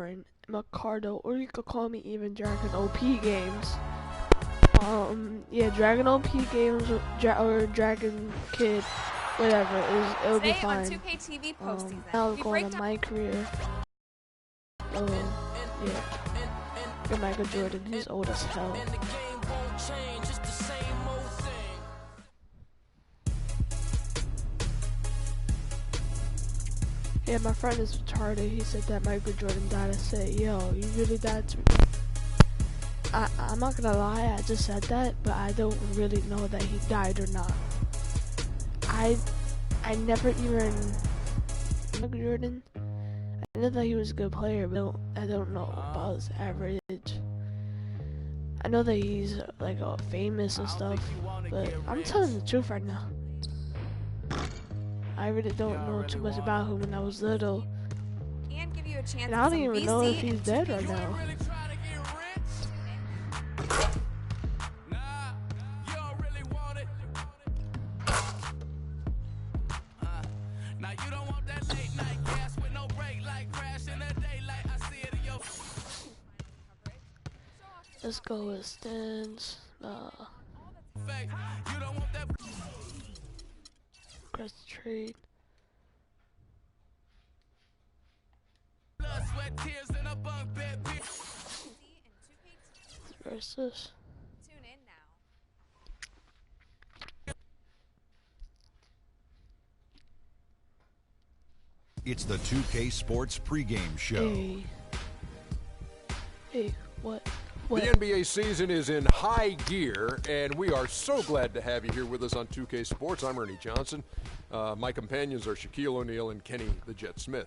Jordan, Macardo, or you could call me even Dragon OP Games. Yeah, Dragon OP Games or Dragon Kid, whatever, it'll be fine. On 2K TV postseason. Now going to my career. Yeah. You're Michael Jordan, he's old as hell. Yeah, my friend is retarded. He said that Michael Jordan died. I said, yo, you really died to me? I'm not gonna lie, I just said that, but I don't really know that he died or not. I never even Michael Jordan. I know that he was a good player, but I don't know about his average. I know that he's like famous and stuff, but I'm telling the truth right now. I really don't know too much about him when I was little. And give you a chance. And I don't even know if he's dead right now. Let's go with stands. Press the trade. Versus. Tune in now. It's the 2K Sports pregame show. Hey, what? The NBA season is in high gear, and we are so glad to have you here with us on 2K Sports. I'm Ernie Johnson. My companions are Shaquille O'Neal and Kenny the Jet Smith.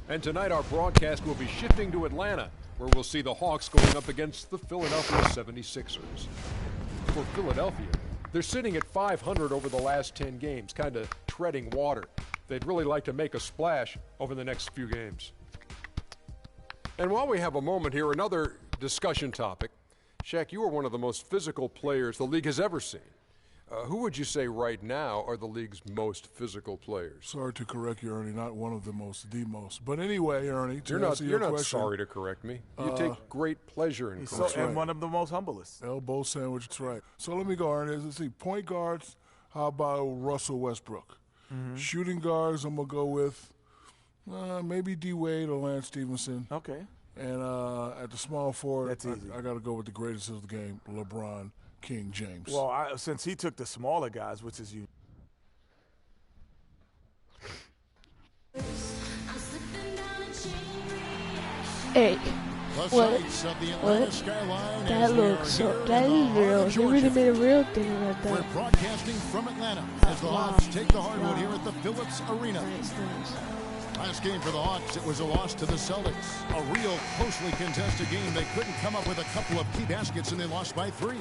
And tonight our broadcast will be shifting to Atlanta, where we'll see the Hawks going up against the Philadelphia 76ers. For Philadelphia, they're sitting at 500 over the last 10 games, kind of treading water. They'd really like to make a splash over the next few games. And while we have a moment here, another discussion topic. Shaq, you are one of the most physical players the league has ever seen. Who would you say right now are the league's most physical players? Sorry to correct you, Ernie. Not one of the most, the most. But anyway, Ernie, to answer you're your not question, sorry to correct me. You take great pleasure in correcting. And one of the most humblest. Elbow sandwich, that's right. So let me go, Ernie. Let's see. Point guards, how about Russell Westbrook? Shooting guards, I'm going to go with maybe D. Wade or Lance Stevenson. Okay. And at the small forward, That's easy. I got to go with the greatest of the game, LeBron King James. Well, since he took the smaller guys, which is you. Hey, what? That looks so, that is real. They really made a real thing like that. We're broadcasting from Atlanta as the Hawks take the hardwood here at the Phillips Arena. Nice. Last game for the Hawks, it was a loss to the Celtics. A real closely contested game. They couldn't come up with a couple of key baskets, and they lost by 3.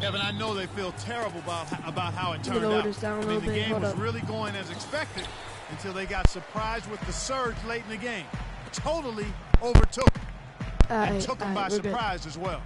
Evan, I know they feel terrible about how it turned out. I mean, the game was really going as expected until they got surprised with the surge late in the game. Totally overtook and took them by surprise as well.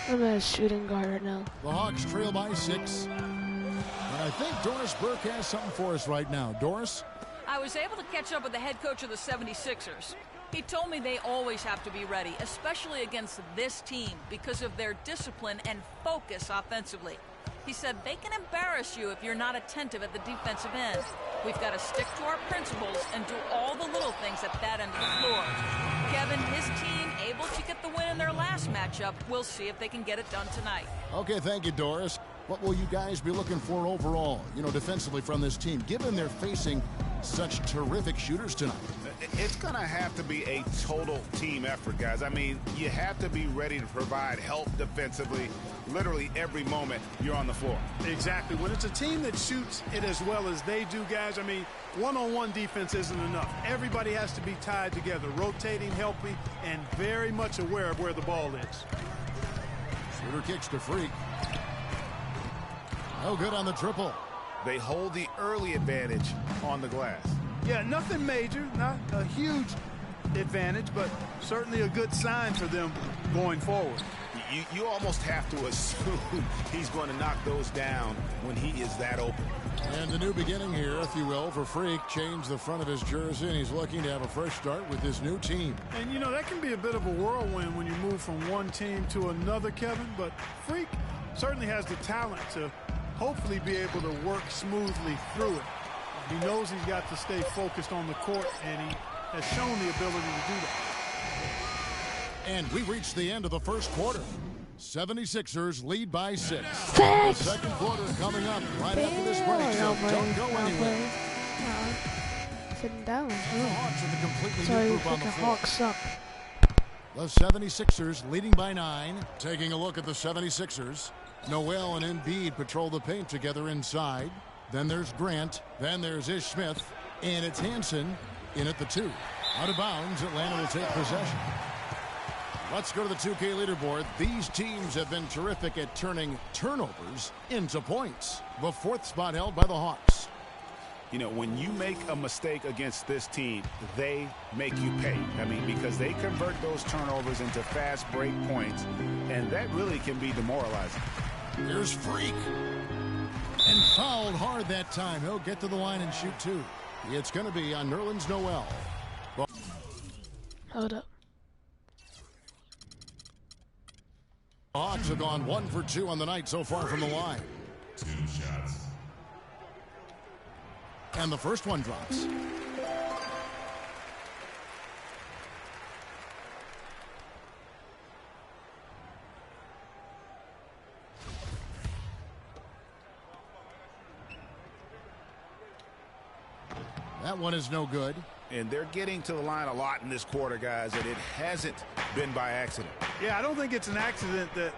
I'm a shooting guard right now. The Hawks trail by 6. And I think Doris Burke has something for us right now. Doris? I was able to catch up with the head coach of the 76ers. He told me they always have to be ready, especially against this team, because of their discipline and focus offensively. He said they can embarrass you if you're not attentive at the defensive end. We've got to stick to our principles and do all the little things at that end of the floor. Kevin, his team able to get the win in their last matchup. We'll see if they can get it done tonight. Okay, thank you, Doris. What will you guys be looking for overall, defensively from this team, given they're facing such terrific shooters tonight? It's going to have to be a total team effort, guys. I mean, you have to be ready to provide help defensively literally every moment you're on the floor. Exactly. When it's a team that shoots it as well as they do, guys, I mean, one-on-one defense isn't enough. Everybody has to be tied together, rotating, helping, and very much aware of where the ball is. Shooter kicks to Freak. No good on the triple. They hold the early advantage on the glass. Yeah, nothing major, not a huge advantage, but certainly a good sign for them going forward. you almost have to assume he's going to knock those down when he is that open. And a new beginning here, if you will, for Freak. Changed the front of his jersey, and he's looking to have a fresh start with his new team. And, you know, that can be a bit of a whirlwind when you move from one team to another, Kevin. But Freak certainly has the talent to hopefully be able to work smoothly through it. He knows he's got to stay focused on the court, and he has shown the ability to do that. And we reached the end of the first quarter. 76ers lead by 6. Six. The second quarter coming up right after this break, so don't go anywhere. Sitting down. The Hawks with a completely Sorry, new group on the freaking floor. Hawks up. The 76ers leading by 9. Taking a look at the 76ers. Noel and Embiid patrol the paint together inside. Then there's Grant. Then there's Ish Smith. And it's Hansen in at the 2. Out of bounds, Atlanta will take possession. Let's go to the 2K leaderboard. These teams have been terrific at turning turnovers into points. The 4th spot held by the Hawks. You know, when you make a mistake against this team, they make you pay. I mean, because they convert those turnovers into fast break points, and that really can be demoralizing. Here's Freak. And fouled hard that time. He'll get to the line and shoot 2. It's going to be on Nerlens Noel. Hold up. The Hawks have gone 1 for 2 on the night so far from the line. 2 shots. And the first one drops. That one is no good. And they're getting to the line a lot in this quarter, guys, and it hasn't been by accident. Yeah, I don't think it's an accident that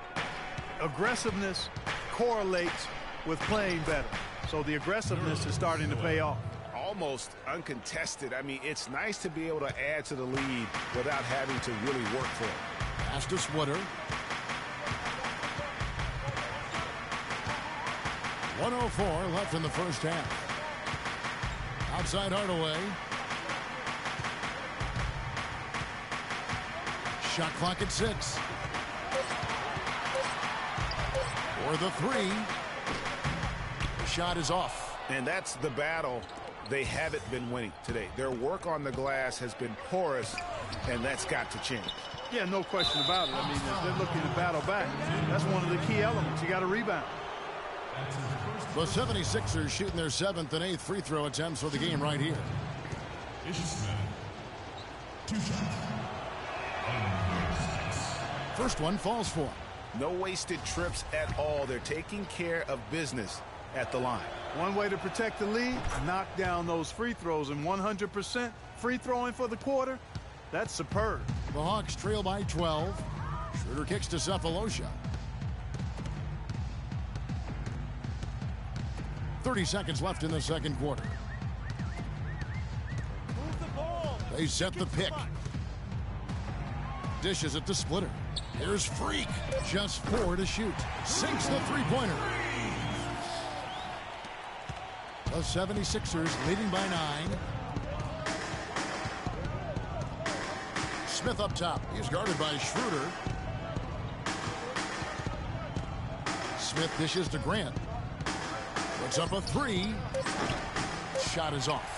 aggressiveness correlates with playing better. So the aggressiveness is starting to pay off. Almost uncontested. I mean, it's nice to be able to add to the lead without having to really work for it. Pass to Switter. 1:04 left in the first half. Outside Hardaway. Shot clock at 6. For the 3. The shot is off. And that's the battle they haven't been winning today. Their work on the glass has been porous, and that's got to change. Yeah, no question about it. I mean, if they're looking to battle back, that's one of the key elements. You got to rebound. The 76ers shooting their 7th and 8th free throw attempts for the game right here. 2 shots. First one falls for him. No wasted trips at all. They're taking care of business at the line. One way to protect the lead, knock down those free throws, and 100% free throwing for the quarter, that's superb. The Hawks trail by 12. Schroeder kicks to Cephalosha. 30 seconds left in the second quarter. They set the pick. Dishes it to Splitter. Here's Freak. Just 4 to shoot. Sinks the three-pointer. The 76ers leading by 9. Smith up top. He's guarded by Schroeder. Smith dishes to Grant. Puts up a 3. Shot is off.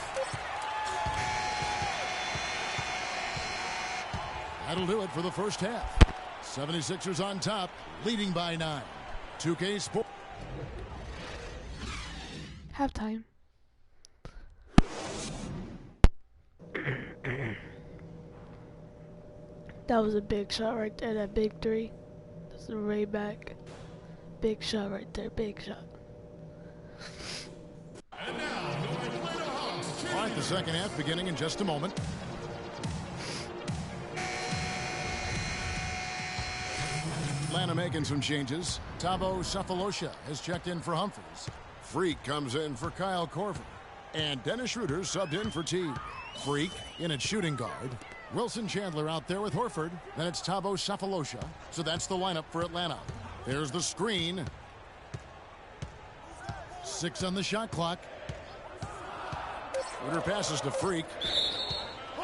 That'll do it for the first half. 76ers on top, leading by 9. 2K Sports. Halftime. That was a big shot right there, that big 3. That's the way back. Big shot right there, big shot. All right, the second half beginning in just a moment. Atlanta making some changes. Thabo Cephalosha has checked in for Humphries. Freak comes in for Kyle Korver. And Dennis Schroeder subbed in for T. Freak in at shooting guard. Wilson Chandler out there with Horford. Then it's Thabo Cephalosha. So that's the lineup for Atlanta. There's the screen. 6 on the shot clock. Schroeder passes to Freak.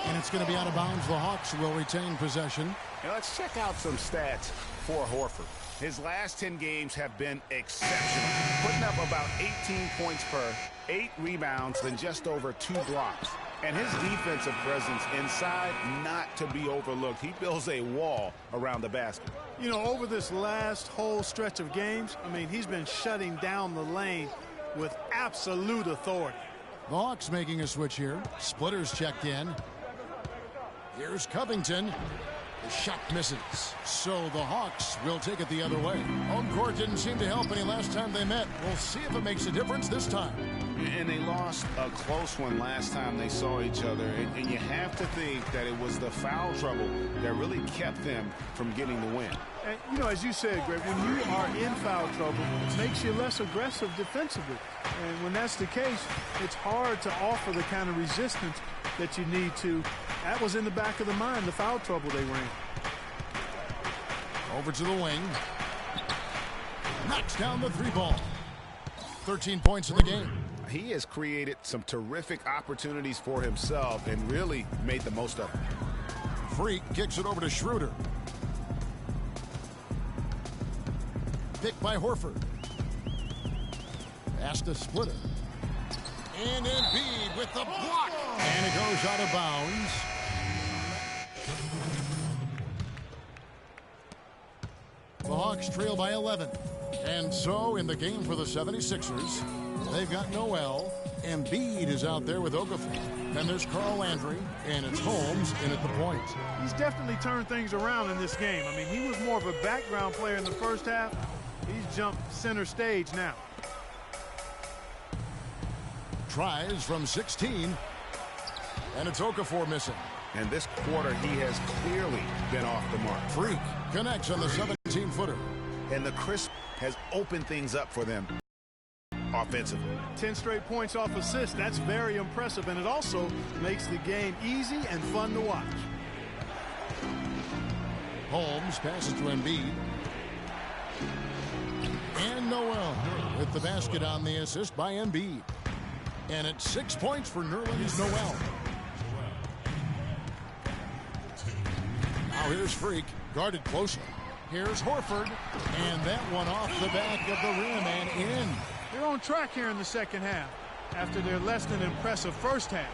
And it's going to be out of bounds. The Hawks will retain possession. Now let's check out some stats for Horford. His last 10 games have been exceptional, putting up about 18 points per 8 rebounds and just over 2 blocks. And his defensive presence inside, not to be overlooked. He builds a wall around the basket. You know, over this last whole stretch of games, I mean, he's been shutting down the lane with absolute authority. The Hawks making a switch here. Splitters checked in. Here's Covington. The shot misses. So the Hawks will take it the other way. Home court didn't seem to help any last time they met. We'll see if it makes a difference this time. And they lost a close one last time they saw each other. And you have to think that it was the foul trouble that really kept them from getting the win. And, you know, as you said, Greg, when you are in foul trouble, it makes you less aggressive defensively. And when that's the case, it's hard to offer the kind of resistance that you need to. That was in the back of the mind, the foul trouble they were in. Over to the wing. Knocks down the 3-ball. 13 points in the game. He has created some terrific opportunities for himself and really made the most of it. Freak kicks it over to Schroeder. Picked by Horford. Pass to Splitter. And Embiid with the block. And it goes out of bounds. The Hawks trail by 11. And so in the game for the 76ers, they've got Noel. Embiid is out there with Okafor. Then there's Carl Landry, and it's Holmes in at the point. He's definitely turned things around in this game. I mean, he was more of a background player in the first half. He's jumped center stage now. Tries from 16. And it's Okafor missing. And this quarter, he has clearly been off the mark. Freak connects on the 17-footer. And the crisp has opened things up for them offensively. 10 straight points off assists. That's very impressive. And it also makes the game easy and fun to watch. Holmes passes to Embiid. And Noel with the basket on the assist by Embiid. And it's 6 points for Nerlens Noel. Now here's Freak, guarded closely. Here's Horford, and that one off the back of the rim and in. They're on track here in the second half after their less than impressive first half.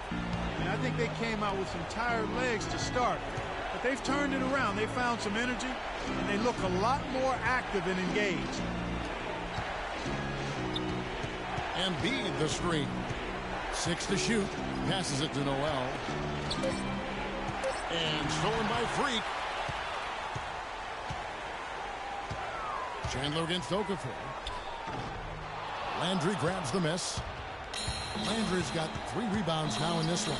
And I think they came out with some tired legs to start. But they've turned it around. They found some energy, and they look a lot more active and engaged. Embiid the screen. 6 to shoot. Passes it to Noel. And stolen by Freak. Chandler against Okafor. Landry grabs the miss. Landry's got 3 rebounds now in this one.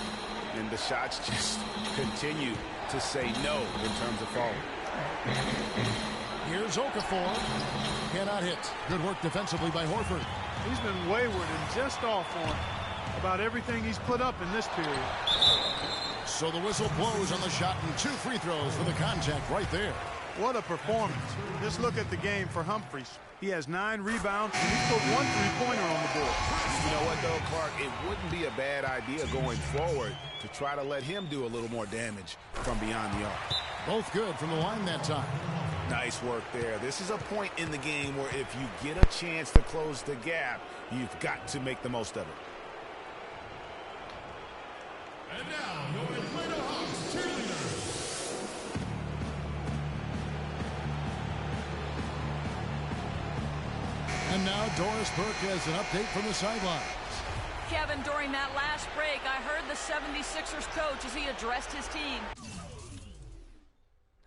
And the shots just continue to say no in terms of falling. Here's Okafor. Cannot hit. Good work defensively by Horford. He's been wayward and just off on about everything he's put up in this period. So the whistle blows on the shot and 2 free throws for the contact right there. What a performance. Just look at the game for Humphries. He has 9 rebounds, and he's put 1 3-pointer on the board. You know what, though, Clark? It wouldn't be a bad idea going forward to try to let him do a little more damage from beyond the arc. Both good from the line that time. Nice work there. This is a point in the game where if you get a chance to close the gap, you've got to make the most of it. And now, your Atlanta Hawks cheerleaders. And now Doris Burke has an update from the sidelines. Kevin, during that last break, I heard the 76ers coach as he addressed his team.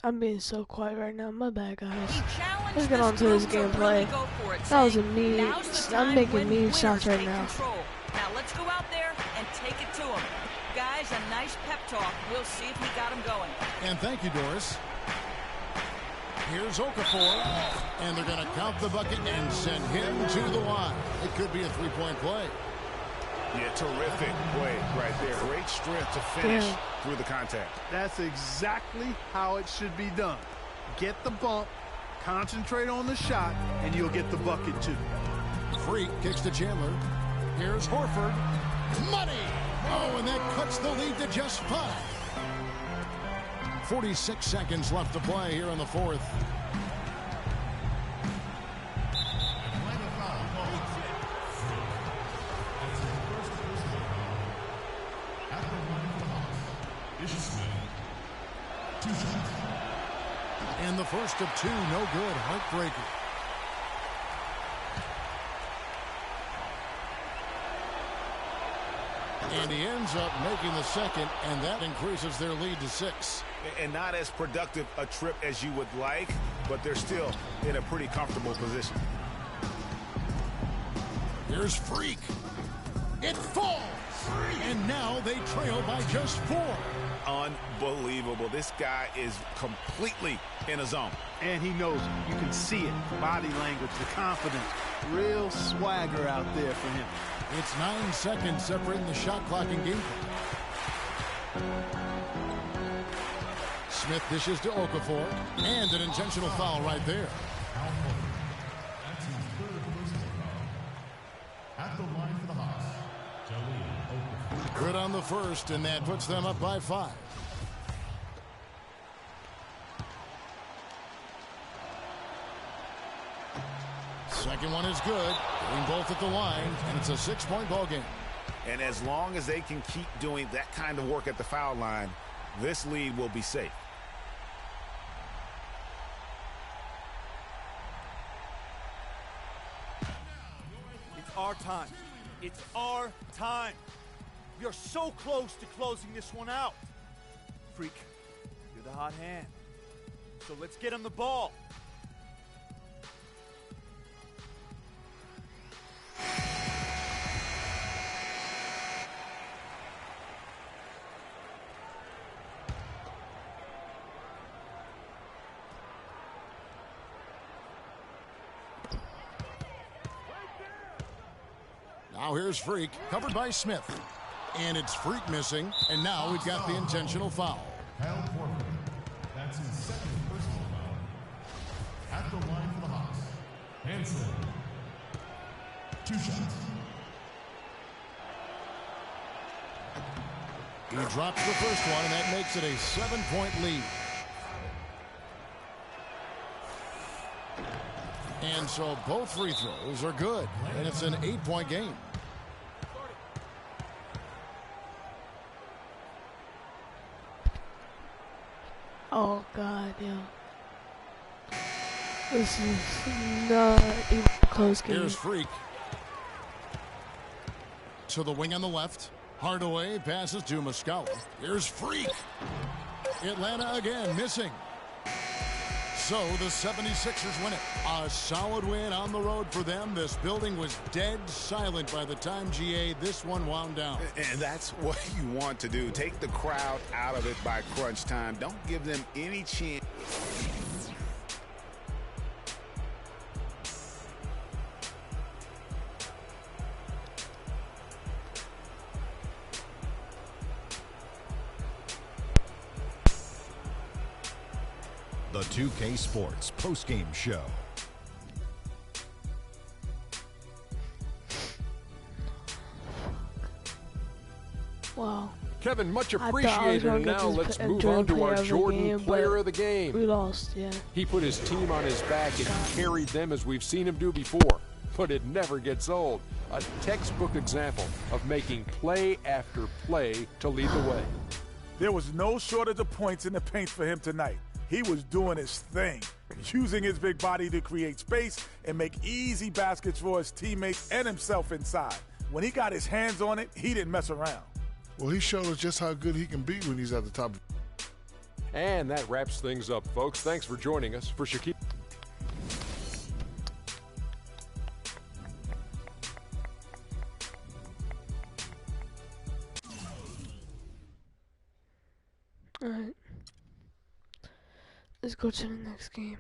I'm being so quiet right now. My bad, guys. He challenged Let's get on to this gameplay. Go for it, That was a saying, mean. "Now's the I'm time making when mean winners shots right take now. control. Now let's go out there and take it to him." Guys, a nice pep talk. We'll see if he got him going. And thank you, Doris. Here's Okafor. And they're going to count the bucket and send him to the line. It could be a 3-point play. Yeah, terrific play right there. Great strength to finish through the contact. That's exactly how it should be done. Get the bump, concentrate on the shot, and you'll get the bucket too. Freak kicks to Chandler. Here's Horford. Money! Oh, and that cuts the lead to just 5. .46 seconds left to play here in the fourth. Atlanta foul called. That's his first personal foul. At the line for the Hawks, Smith. 2 shots. And the first of 2, no good. Heartbreaker. And he ends up making the second, and that increases their lead to 6. And not as productive a trip as you would like, but they're still in a pretty comfortable position. Here's Freak. It falls. And now they trail by just 4. Unbelievable. This guy is completely in a zone. And he knows it. You can see it. Body language, the confidence. Real swagger out there for him. It's 9 seconds separating the shot clock and game clock. Smith dishes to Okafor. And an intentional foul right there. That's his third personal foul. At the line for the Hawks, Okafor. Good on the first, and that puts them up by 5. Second one is good. Getting both at the line, and it's a 6-point ball game. And as long as they can keep doing that kind of work at the foul line, this lead will be safe. It's our time. It's our time. We are so close to closing this one out. Freak, you're the hot hand. So let's get him the ball. Now here's Freak, covered by Smith. And it's Freak missing, and now we've got the intentional foul. Kyle Korver. That's his second personal foul. At the line for the Hawks, Hansen. 2 shots. He drops the first one, and that makes it a 7-point lead. And so both free throws are good, and it's an 8-point game. Oh God, yeah. This is not even a close game. Here's Freak. To the wing on the left. Hardaway passes to Muscala. Here's Freak. Atlanta again missing. So the 76ers win it. A solid win on the road for them. This building was dead silent by the time this one wound down. And that's what you want to do. Take the crowd out of it by crunch time. Don't give them any chance. The 2K Sports postgame show. Wow. Kevin, much I appreciated. And now let's move on to our Jordan Player of the Game. We lost, yeah. He put his team on his back and carried them as we've seen him do before. But it never gets old. A textbook example of making play after play to lead the way. There was no shortage of points in the paint for him tonight. He was doing his thing, using his big body to create space and make easy baskets for his teammates and himself inside. When he got his hands on it, he didn't mess around. Well, he showed us just how good he can be when he's at the top. And that wraps things up, folks. Thanks for joining us. For Shaquille. All right. Let's go to the next game.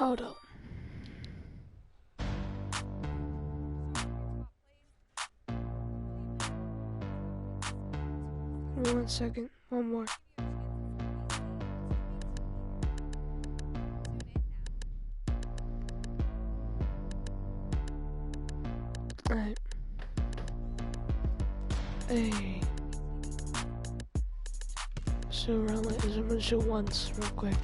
Hold up. Give me 1 second. One more. Alright. Hey. So around like this, I'm gonna shoot once real quick.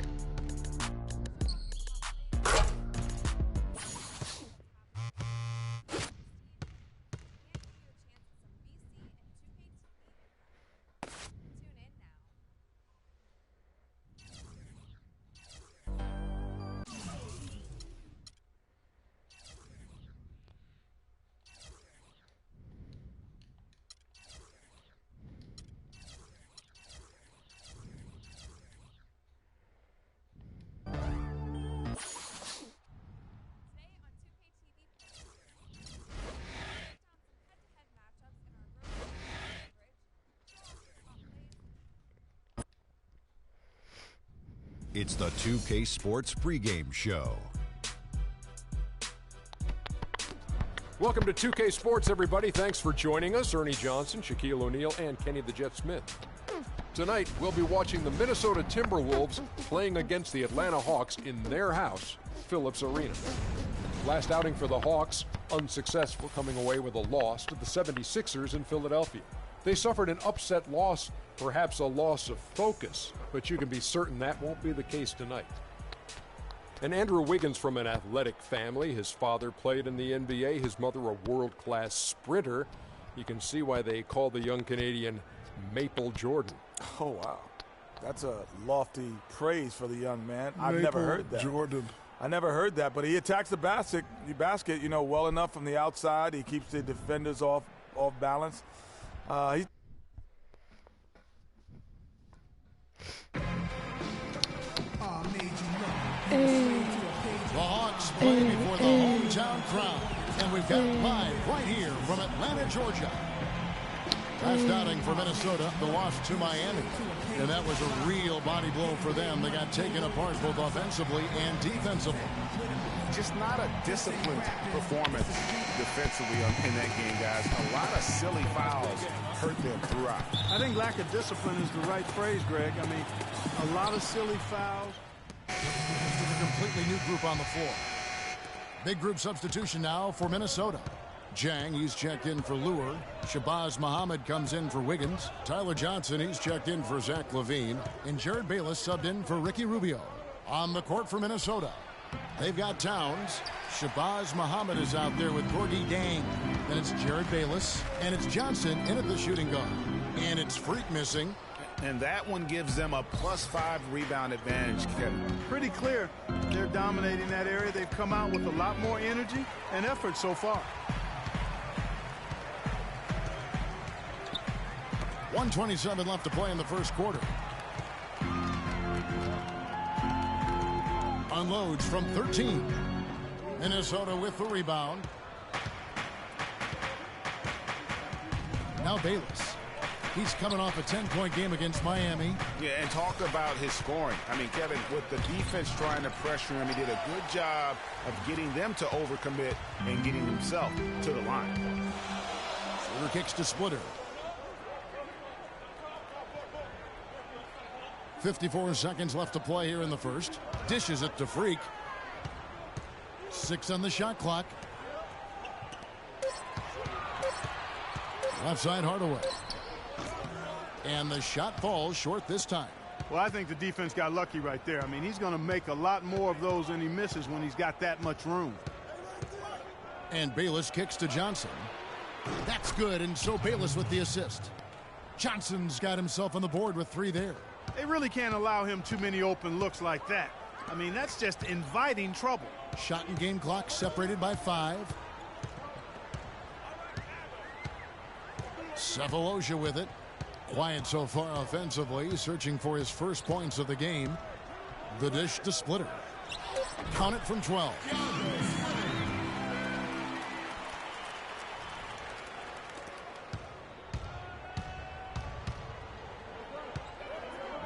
It's the 2K Sports pregame show. Welcome to 2K Sports, everybody. Thanks for joining us. Ernie Johnson, Shaquille O'Neal, and Kenny the Jet Smith. Tonight, we'll be watching the Minnesota Timberwolves playing against the Atlanta Hawks in their house, Phillips Arena. Last outing for the Hawks, unsuccessful, coming away with a loss to the 76ers in Philadelphia. They suffered an upset loss, perhaps a loss of focus, but you can be certain that won't be the case tonight. And Andrew Wiggins from an athletic family. His father played in the NBA, his mother a world-class sprinter. You can see why they call the young Canadian Maple Jordan. Oh, wow. That's a lofty praise for the young man. I've never heard that. Jordan. I never heard that, but he attacks the basket, well enough from the outside. He keeps the defenders off balance. He's The Hawks play before the hometown crowd, and we've got it live right here from Atlanta, Georgia. Last outing for Minnesota, the loss to Miami, and that was a real body blow for them. They got taken apart both offensively and defensively. Just not a disciplined performance defensively in that game, guys. A lot of silly fouls hurt them throughout. I think lack of discipline is the right phrase, Greg. I mean, a lot of silly fouls. With a completely new group on the floor. Big group substitution now for Minnesota. Jang, he's checked in for Lure. Shabazz Muhammad comes in for Wiggins. Tyler Johnson, he's checked in for Zach LaVine. And Jared Bayless subbed in for Ricky Rubio. On the court for Minnesota, they've got Towns. Shabazz Muhammad is out there with Gorgie Dang. Then it's Jared Bayless. And it's Johnson in at the shooting guard. And it's Freak missing. And that one gives them a +5 rebound advantage, Kevin. Pretty clear they're dominating that area. They've come out with a lot more energy and effort so far. 1:27 left to play in the first quarter. Unloads from 13. Minnesota with the rebound. Now Bayless. He's coming off a 10-point game against Miami. Yeah, and talk about his scoring. I mean, Kevin, with the defense trying to pressure him, he did a good job of getting them to overcommit and getting himself to the line. Shooter kicks to Splitter. 54 seconds left to play here in the first. Dishes it to Freak. 6 on the shot clock. Left side Hardaway. And the shot falls short this time. Well, I think the defense got lucky right there. I mean, he's going to make a lot more of those than he misses when he's got that much room. And Bayless kicks to Johnson. That's good, and so Bayless with the assist. Johnson's got himself on the board with 3 there. They really can't allow him too many open looks like that. I mean, that's just inviting trouble. Shot and game clock separated by 5. Sefolosha with it. Quiet so far offensively, searching for his first points of the game. The dish to Splitter. Count it from 12.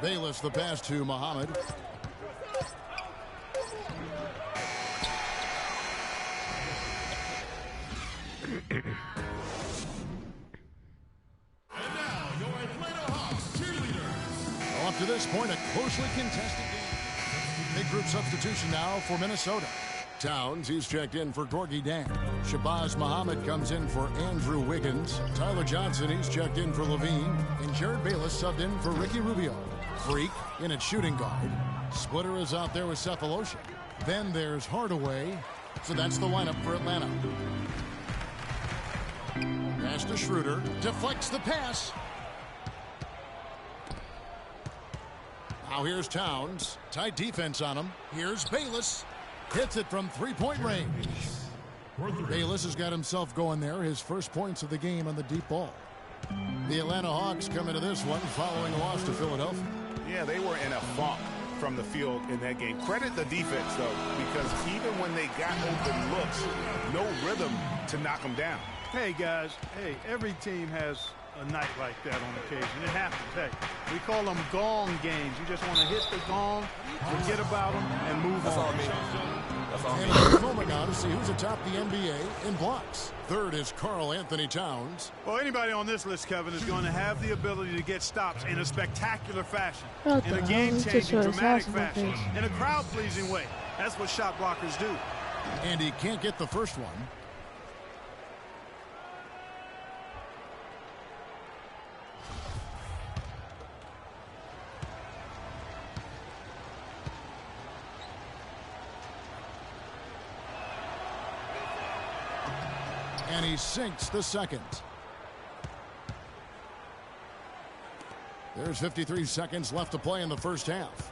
Bayless the pass to Muhammad. And now, your Atlanta Hawks cheerleaders. Well, up to this point, a closely contested game. Big group substitution now for Minnesota. Towns, he's checked in for Gorgie Dang. Shabazz Muhammad comes in for Andrew Wiggins. Tyler Johnson, he's checked in for Levine. And Jared Bayless subbed in for Ricky Rubio. Freak in at shooting guard. Splitter is out there with Cephalosha. Then there's Hardaway. So that's the lineup for Atlanta. Pass to Schroeder. Deflects the pass. Now here's Towns. Tight defense on him. Here's Bayless. Hits it from three-point range. Bayless has got himself going there. His first points of the game on the deep ball. The Atlanta Hawks come into this one following a loss to Philadelphia. Yeah, they were in a funk from the field in that game. Credit the defense, though, because even when they got open looks, no rhythm to knock them down. Hey, guys. Hey, every team has a night like that on occasion. It happens. Hey, we call them gong games. You just want to hit the gong, forget about them, and move on. That's all. And a moment now to see who's atop the NBA in blocks. Third is Karl Anthony Towns. Well, anybody on this list, Kevin, is going to have the ability to get stops in a spectacular fashion, What in the a hell? game-changing, Just showed his dramatic ass in my fashion, face. in a crowd-pleasing way. That's what shot blockers do. And he can't get the first one. And he sinks the second. There's 53 seconds left to play in the first half.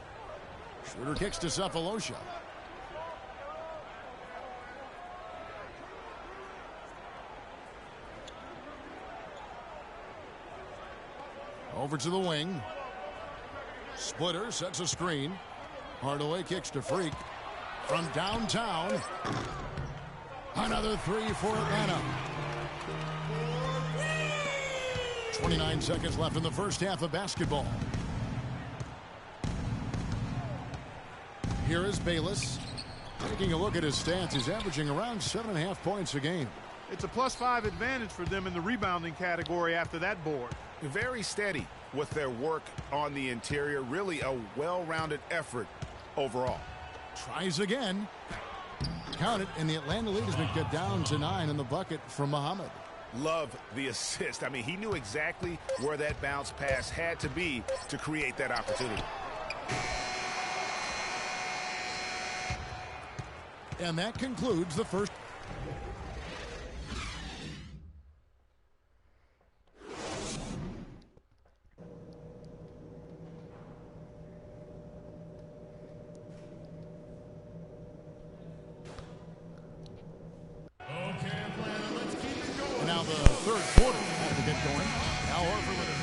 Schroeder kicks to Cephalosha. Over to the wing. Splitter sets a screen. Hardaway kicks to Freak. From downtown. Another three for Atlanta. 29 seconds left in the first half of basketball. Here is Bayless. Taking a look at his stats, he's averaging around 7.5 points a game. It's a +5 advantage for them in the rebounding category after that board. Very steady with their work on the interior. Really a well-rounded effort overall. Tries again. Count it, and the Atlanta lead has been cut down to 9 in the bucket from Muhammad. Love the assist. I mean, he knew exactly where that bounce pass had to be to create that opportunity. And that concludes the first. Now the third quarter has to get going. Now Horford with it.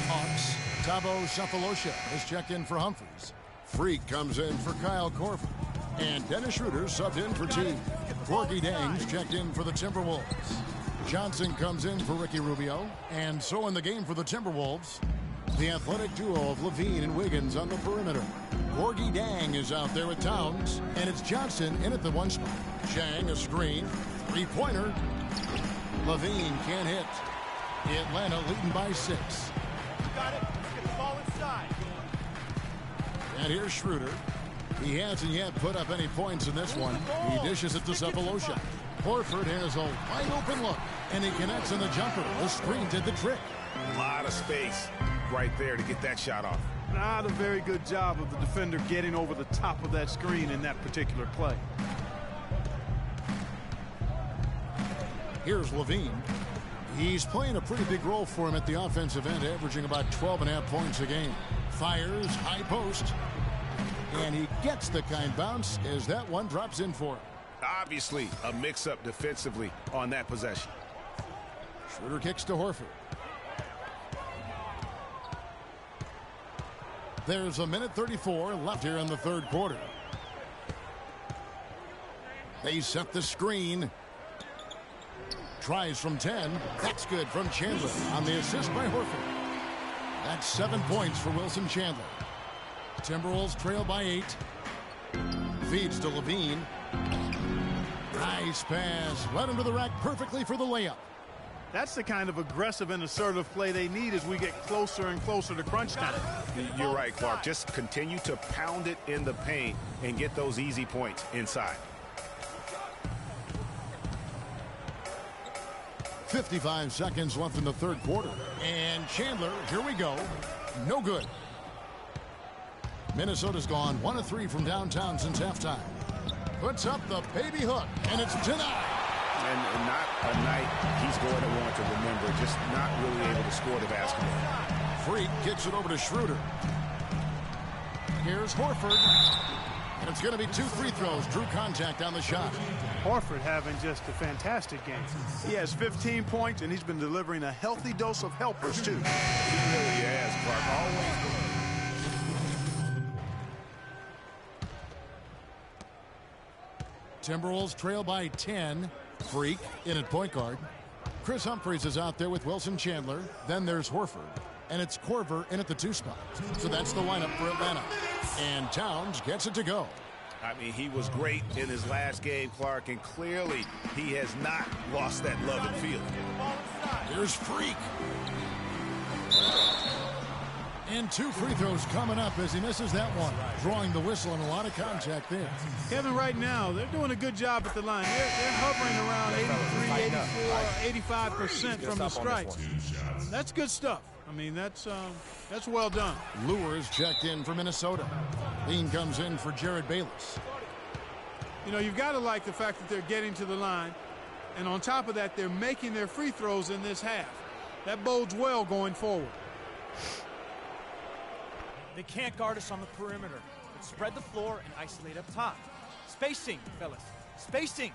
Hawks. Thabo Cephalosha is checked in for Humphries. Freak comes in for Kyle Korver. And Dennis Schroeder subbed in for T. Gorgie Dang's checked in for the Timberwolves. Johnson comes in for Ricky Rubio. And so in the game for the Timberwolves, the athletic duo of Levine and Wiggins on the perimeter. Gorgie Dang is out there with Towns. And it's Johnson in at the one spot. Chang a screen. Three-pointer. Levine can't hit. Atlanta leading by 6. Got it. Let's get the ball inside. And here's Schroeder. He hasn't yet put up any points in this one. He dishes it to Cephalosha. Horford has a wide open look, and he connects in the jumper. The screen did the trick. A lot of space right there to get that shot off. Not a very good job of the defender getting over the top of that screen in that particular play. Here's Levine. He's playing a pretty big role for him at the offensive end, averaging about 12.5 points a game. Fires, high post, and he gets the kind bounce as that one drops in for him. Obviously, a mix-up defensively on that possession. Schroeder kicks to Horford. There's a minute 34 left here in the third quarter. They set the screen. Tries from 10. That's good from Chandler on the assist by Horford. That's 7 points for Wilson Chandler. Timberwolves trail by 8. Feeds to Levine. Nice pass. Led him to the rack perfectly for the layup. That's the kind of aggressive and assertive play they need as we get closer and closer to crunch time. You're right, Clark. Just continue to pound it in the paint and get those easy points inside. 55 seconds left in the third quarter. And Chandler, here we go. No good. Minnesota's gone 1 of 3 from downtown since halftime. Puts up the baby hook, and it's denied. And not a night he's going to want to remember, just not really able to score the basketball. Freak kicks it over to Schroeder. Here's Horford. And it's going to be 2 free throws. Drew contact on the shot. Horford having just a fantastic game. He has 15 points, and he's been delivering a healthy dose of helpers, too. He really has, Clark. Always. Timberwolves trail by 10. Freak in at point guard. Chris Humphries is out there with Wilson Chandler. Then there's Horford. And it's Korver in at the 2 spot. So that's the lineup for Atlanta. And Towns gets it to go. I mean, he was great in his last game, Clark, and clearly he has not lost that love and feeling. Here's Freak. And 2 free throws coming up as he misses that one. Drawing the whistle and a lot of contact there. Kevin, right now, they're doing a good job at the line. They're hovering around 83, 84, 85% from the strikes. That's good stuff. I mean, that's well done. Lewis checked in for Minnesota. Lean comes in for Jared Bayless. You know, you've got to like the fact that they're getting to the line. And on top of that, they're making their free throws in this half. That bodes well going forward. They can't guard us on the perimeter. Let's spread the floor and isolate up top. Spacing, fellas. Spacing.